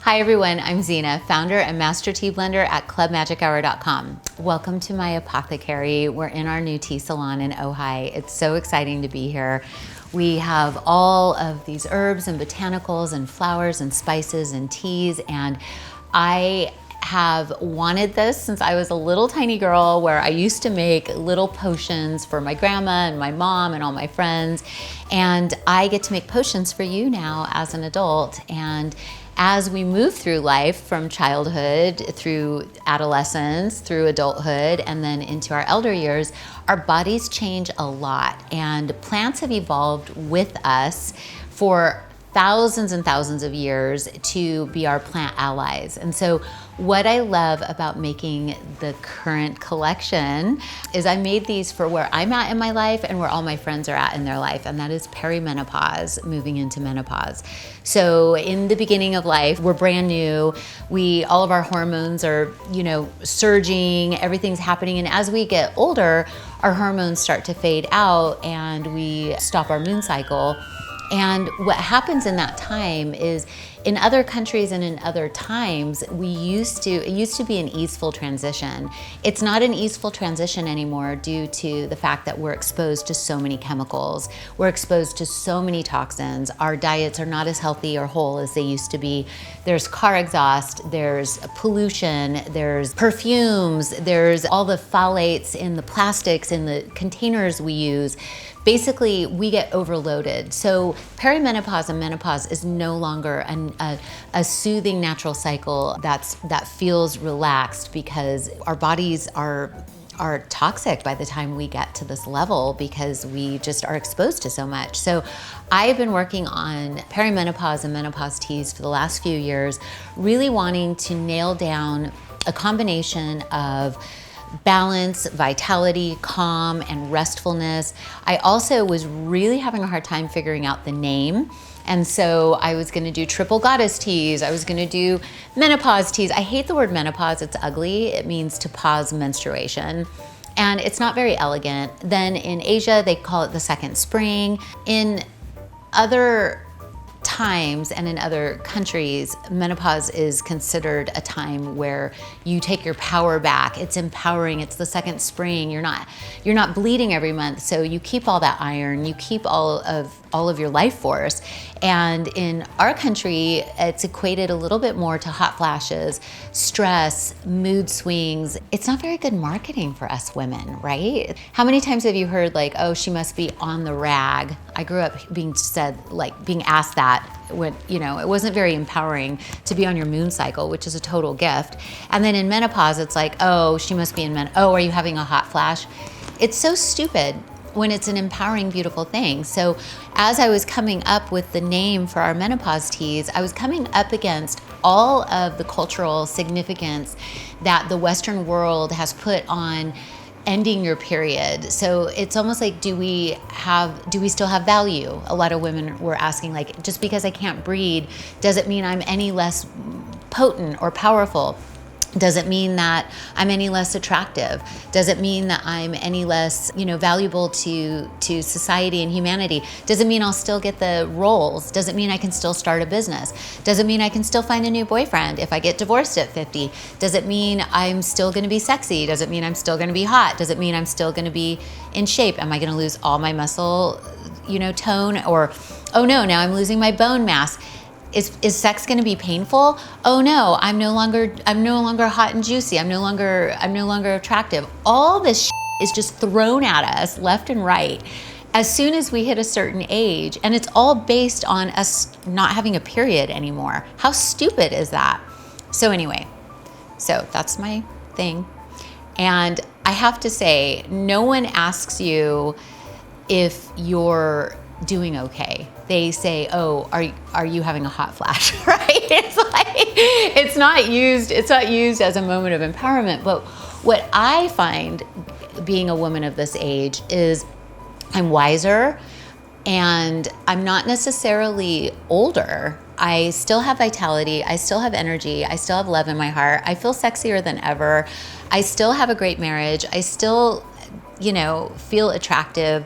Hi everyone, I'm Zena, founder and master tea blender at clubmagichour.com. Welcome to my apothecary. We're in our new tea salon in Ojai. It's so exciting to be here. We have all of these herbs and botanicals and flowers and spices and teas, and I have wanted this since I was a little tiny girl, where I used to make little potions for my grandma and my mom and all my friends. And I get to make potions for you now as an adult. And as we move through life, from childhood through adolescence, through adulthood, and then into our elder years, our bodies change a lot. And plants have evolved with us for thousands and thousands of years to be our plant allies. And so what I love about making the current collection is I made these for where I'm at in my life and where all my friends are at in their life, and that is perimenopause, moving into menopause. So in the beginning of life, we're brand new. All of our hormones are, surging, everything's happening. And as we get older, our hormones start to fade out and we stop our moon cycle. And what happens in that time is, in other countries and in other times, it used to be an easeful transition. It's not an easeful transition anymore due to the fact that we're exposed to so many chemicals. We're exposed to so many toxins. Our diets are not as healthy or whole as they used to be. There's car exhaust, there's pollution, there's perfumes, there's all the phthalates in the plastics, in the containers we use. Basically, we get overloaded. So perimenopause and menopause is no longer a soothing natural cycle that feels relaxed, because our bodies are toxic by the time we get to this level, because we just are exposed to so much. So I've been working on perimenopause and menopause teas for the last few years, really wanting to nail down a combination of balance, vitality, calm, and restfulness. I also was really having a hard time figuring out the name. And so I was gonna do triple goddess teas. I was gonna do menopause teas. I hate the word menopause, it's ugly. It means to pause menstruation. And it's not very elegant. Then in Asia, they call it the second spring. In other times and in other countries, menopause is considered a time where you take your power back. It's empowering. It's the second spring. You're not bleeding every month, so you keep all that iron. You keep all of your life force. And in our country, it's equated a little bit more to hot flashes, stress, mood swings. It's not very good marketing for us women, right? How many times have you heard, like, oh, she must be on the rag? I grew up being asked that when, it wasn't very empowering to be on your moon cycle, which is a total gift. And then in menopause, it's like, oh, she must be oh, are you having a hot flash? It's so stupid when it's an empowering, beautiful thing. So as I was coming up with the name for our menopause teas, I was coming up against all of the cultural significance that the Western world has put on ending your period. So it's almost like, do we still have value? A lot of women were asking, like, just because I can't breed, does it mean I'm any less potent or powerful? Does it mean that I'm any less attractive? Does it mean that I'm any less, valuable to society and humanity? Does it mean I'll still get the roles? Does it mean I can still start a business? Does it mean I can still find a new boyfriend if I get divorced at 50? Does it mean I'm still gonna be sexy? Does it mean I'm still gonna be hot? Does it mean I'm still gonna be in shape? Am I gonna lose all my muscle, tone? Or, oh no, now I'm losing my bone mass. Is sex going to be painful? Oh no, I'm no longer hot and juicy. I'm no longer attractive. All this is just thrown at us left and right as soon as we hit a certain age, and it's all based on us not having a period anymore. How stupid is that? So anyway, that's my thing. And I have to say, no one asks you if you're doing okay. They say, oh, are you having a hot flash, right? It's not used as a moment of empowerment. But what I find being a woman of this age is I'm wiser, and I'm not necessarily older. I still have vitality, I still have energy, I still have love in my heart. I feel sexier than ever. I still have a great marriage. I still, feel attractive.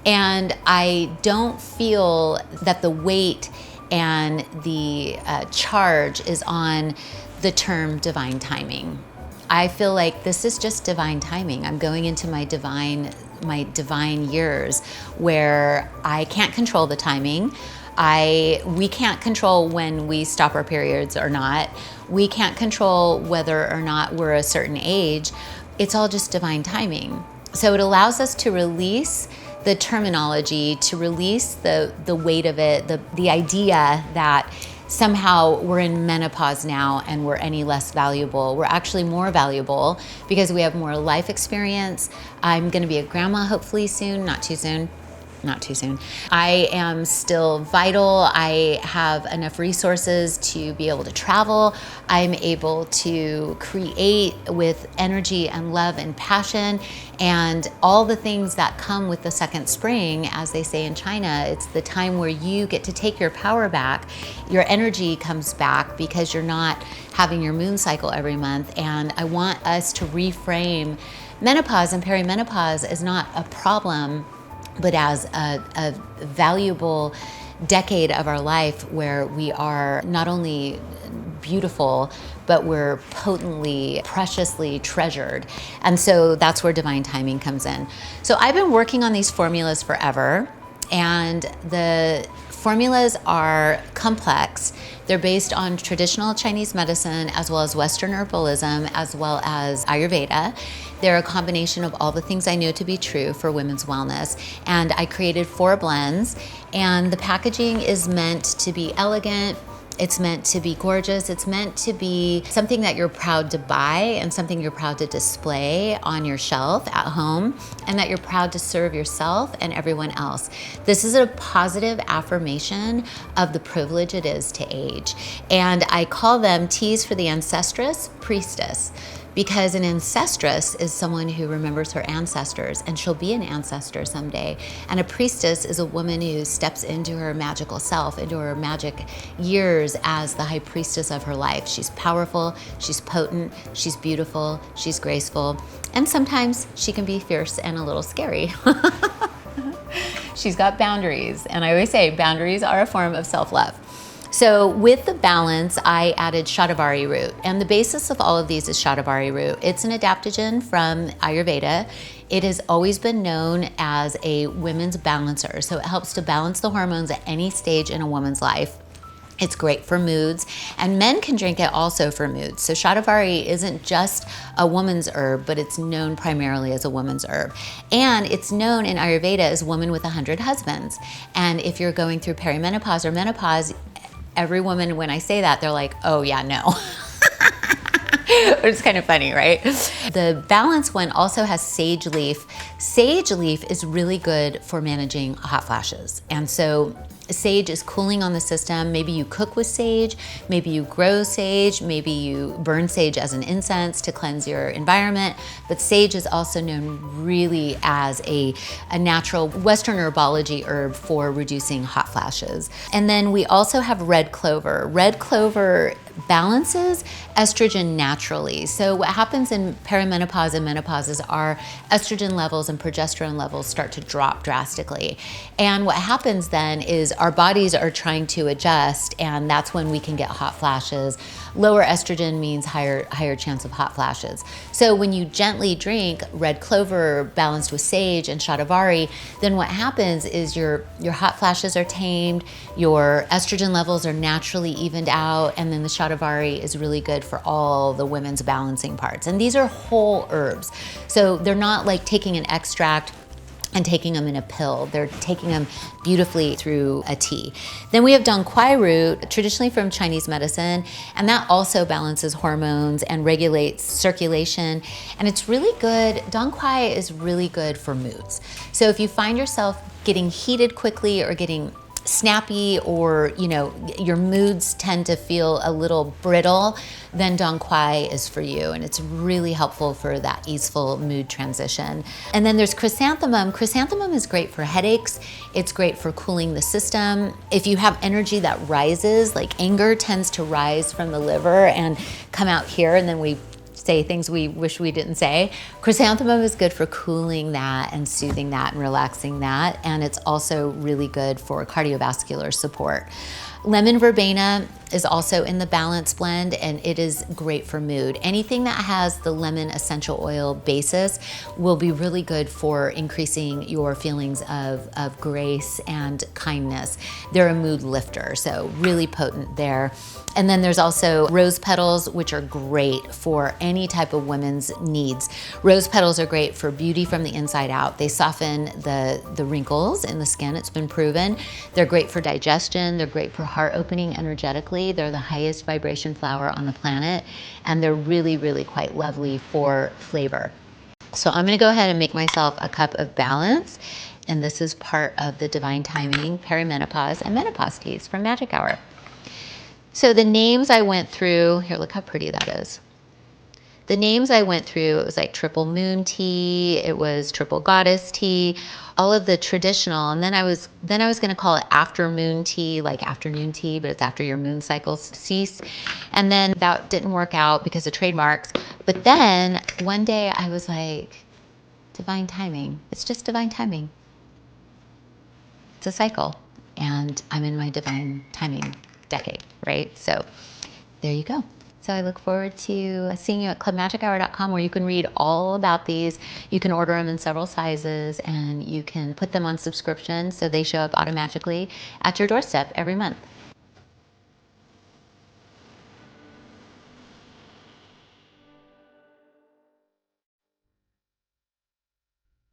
And I don't feel that the weight and the charge is on the term divine timing. I feel like this is just divine timing. I'm going into my divine years where I can't control the timing. We can't control when we stop our periods or not. We can't control whether or not we're a certain age. It's all just divine timing. So it allows us to release the terminology, to release the weight of it, the idea that somehow we're in menopause now and we're any less valuable. We're actually more valuable because we have more life experience. I'm gonna be a grandma hopefully soon, not too soon. Not too soon. I am still vital. I have enough resources to be able to travel. I'm able to create with energy and love and passion and all the things that come with the second spring, as they say in China. It's the time where you get to take your power back. Your energy comes back because you're not having your moon cycle every month. And I want us to reframe menopause and perimenopause as not a problem, but as a valuable decade of our life where we are not only beautiful, but we're potently, preciously treasured. And so that's where divine timing comes in. So I've been working on these formulas forever, and the formulas are complex. They're based on traditional Chinese medicine as well as Western herbalism as well as Ayurveda. They're a combination of all the things I know to be true for women's wellness. And I created 4 blends, and the packaging is meant to be elegant. It's meant to be gorgeous. It's meant to be something that you're proud to buy and something you're proud to display on your shelf at home, and that you're proud to serve yourself and everyone else. This is a positive affirmation of the privilege it is to age. And I call them teas for the ancestress, priestess, because an ancestress is someone who remembers her ancestors, and she'll be an ancestor someday. And a priestess is a woman who steps into her magical self, into her magic years as the high priestess of her life. She's powerful, she's potent, she's beautiful, she's graceful, and sometimes she can be fierce and a little scary. She's got boundaries, and I always say boundaries are a form of self-love. So with the balance, I added Shatavari root, and the basis of all of these is Shatavari root. It's an adaptogen from Ayurveda. It has always been known as a women's balancer, so it helps to balance the hormones at any stage in a woman's life. It's great for moods, and men can drink it also for moods. So Shatavari isn't just a woman's herb, but it's known primarily as a woman's herb. And it's known in Ayurveda as woman with 100 husbands. And if you're going through perimenopause or menopause, every woman, when I say that, they're like, oh yeah, no. It's kind of funny, right? The balance one also has sage leaf. Sage leaf is really good for managing hot flashes. And so sage is cooling on the system. Maybe you cook with sage, maybe you grow sage, maybe you burn sage as an incense to cleanse your environment. But sage is also known really as a natural Western herbology herb for reducing hot flashes. And then we also have red clover. Red clover balances estrogen naturally. So what happens in perimenopause and menopause is our estrogen levels and progesterone levels start to drop drastically. And what happens then is our bodies are trying to adjust, and that's when we can get hot flashes. Lower estrogen means higher chance of hot flashes. So when you gently drink red clover balanced with sage and Shatavari, then what happens is your hot flashes are tamed, your estrogen levels are naturally evened out, and then the Shatavari is really good for all the women's balancing parts. And these are whole herbs. So they're not like taking an extract and taking them in a pill. They're taking them beautifully through a tea. Then we have Dong Quai root, traditionally from Chinese medicine, and that also balances hormones and regulates circulation. And it's really good. Dong Quai is really good for moods. So if you find yourself getting heated quickly or getting snappy, or your moods tend to feel a little brittle, then Dong Quai is for you, and it's really helpful for that easeful mood transition. And then there's chrysanthemum. Chrysanthemum is great for headaches. It's great for cooling the system. If you have energy that rises, like anger tends to rise from the liver and come out here, and then we say things we wish we didn't say. Chrysanthemum is good for cooling that and soothing that and relaxing that. And it's also really good for cardiovascular support. Lemon verbena is also in the balance blend, and it is great for mood. Anything that has the lemon essential oil basis will be really good for increasing your feelings of grace and kindness. They're a mood lifter, so really potent there. And then there's also rose petals, which are great for any type of women's needs. Rose petals are great for beauty from the inside out. They soften the wrinkles in the skin, it's been proven. They're great for digestion, they're great for heart opening energetically. They're the highest vibration flower on the planet, and they're really, really quite lovely for flavor. So I'm gonna go ahead and make myself a cup of balance, and this is part of the Divine Timing, Perimenopause, and Menopause teas from Magic Hour. So the names I went through, here, look how pretty that is. The names I went through, it was like triple moon tea, it was triple goddess tea, all of the traditional. And then I was going to call it after moon tea, like afternoon tea, but it's after your moon cycles cease. And then that didn't work out because of trademarks. But then one day I was like, divine timing. It's just divine timing. It's a cycle. And I'm in my divine timing decade, right? So there you go. So I look forward to seeing you at clubmagichour.com, where you can read all about these. You can order them in several sizes, and you can put them on subscription so they show up automatically at your doorstep every month.